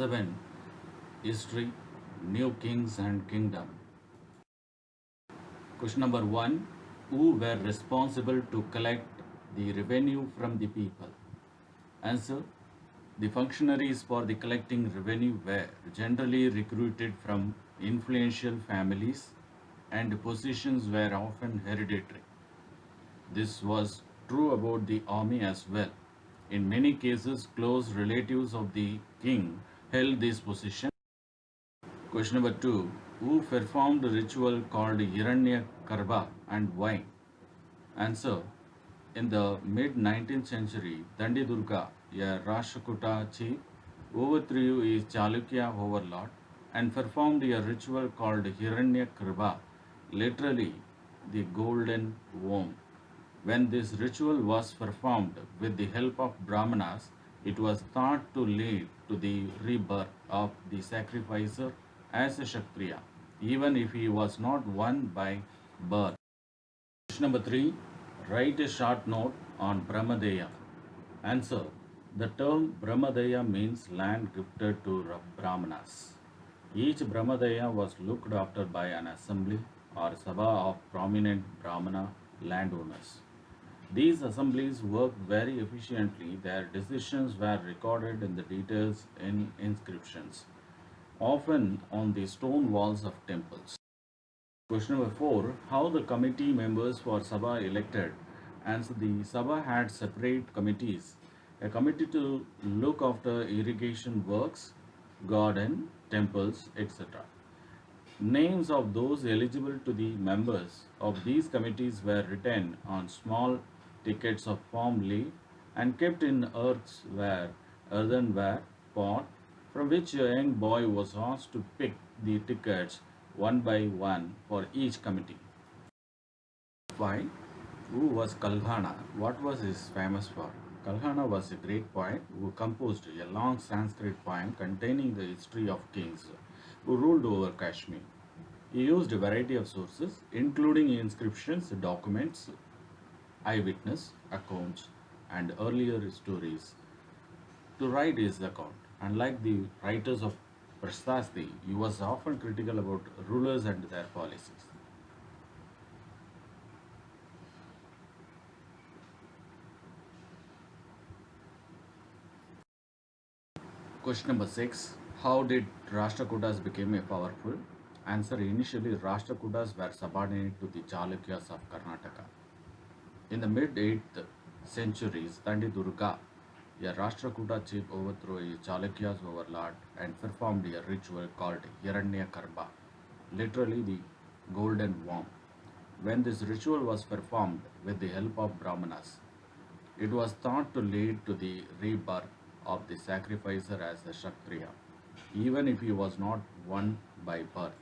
7. History, New Kings and Kingdom. Question number 1. Who were responsible to collect the revenue from the people? Answer. The functionaries for the collecting revenue were generally recruited from influential families and positions were often hereditary. This was true about the army as well. In many cases, close relatives of the king held this position. Question number 2. Who performed a ritual called Hiranya Karba and why? Answer. In the mid 19th century, Dandi Durga, a Rashtrakuta chief, overthrew his Chalukya overlord and performed a ritual called Hiranya Karba, literally the golden womb. When this ritual was performed with the help of Brahmanas, it was thought to lead to the rebirth of the sacrificer as a Kshatriya, even if he was not one by birth. Question number 3. Write a short note on Brahmadeya. Answer. The term Brahmadeya means land gifted to Brahmanas. Each Brahmadeya was looked after by an assembly or sabha of prominent Brahmana landowners. These assemblies worked very efficiently. Their decisions were recorded in the details in inscriptions, often on the stone walls of temples. Question number 4. How the committee members for Sabha elected? Answer. The Sabha had separate committees. A committee to look after irrigation works, garden, temples, etc. Names of those eligible to the members of these committees were written on small tickets of palm leaf and kept in earthenware pot from which a young boy was asked to pick the tickets one by one for each committee. 5. Who was Kalhana? What was he famous for? Kalhana was a great poet who composed a long Sanskrit poem containing the history of kings who ruled over Kashmir. He used a variety of sources, including inscriptions, documents, eyewitness accounts, and earlier stories, to write his account. Unlike the writers of Prasasti, he was often critical about rulers and their policies. Question number 6. How did Rashtrakutas become a powerful? Answer. Initially, Rashtrakutas were subordinate to the Chalukyas of Karnataka. In the mid 8th centuries, Tandi Durga, a Rashtrakuta chief, overthrew a Chalukya's overlord and performed a ritual called Hiranya Karba, literally the golden womb. When this ritual was performed with the help of Brahmanas, it was thought to lead to the rebirth of the sacrificer as a Kshatriya, even if he was not one by birth.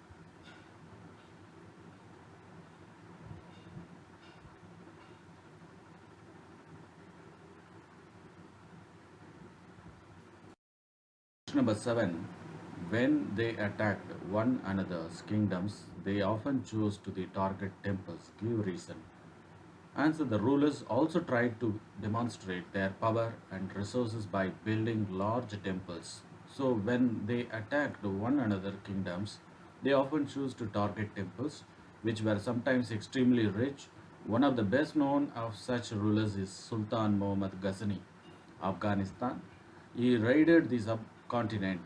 Question number 7. When they attacked one another's kingdoms, they often chose to the target temples. Give reason. Answer. The rulers also tried to demonstrate their power and resources by building large temples. So when they attacked one another kingdoms, they often chose to target temples, which were sometimes extremely rich. One of the best known of such rulers is Sultan Muhammad Ghazni, Afghanistan. He raided the subcontinent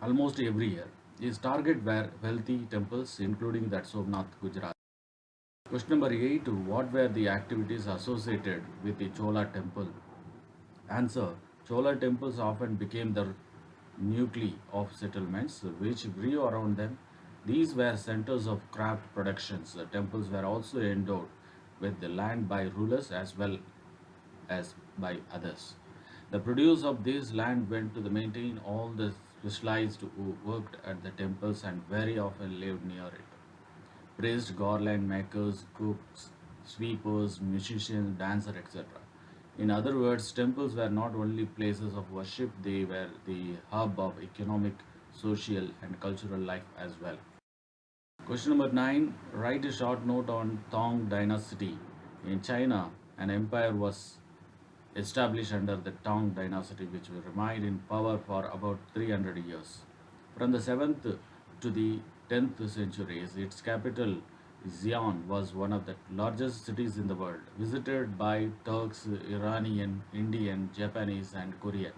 almost every year. His target were wealthy temples, including that Somnath, Gujarat. Question number 8. What were the activities associated with the Chola temple? Answer. Chola temples often became the nuclei of settlements which grew around them. These were centers of craft productions. The temples were also endowed with the land by rulers as well as by others. The produce of this land went to the maintain all the specialized who worked at the temples and very often lived near it. Praised garland makers, cooks, sweepers, musicians, dancers, etc. In other words, temples were not only places of worship, they were the hub of economic, social, and cultural life as well. Question number 9. Write a short note on Tang dynasty. In China, an empire was established under the Tang dynasty, which remained in power for about 300 years. From the 7th to the 10th centuries, its capital, Xi'an, was one of the largest cities in the world, visited by Turks, Iranian, Indian, Japanese, and Korean.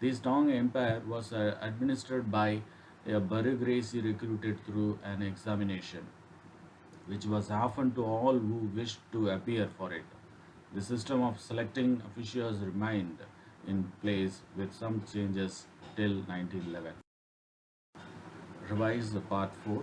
This Tang Empire was administered by a bureaucracy recruited through an examination, which was often to all who wished to appear for it. The system of selecting officials remained in place with some changes till 1911. Revise the part 4.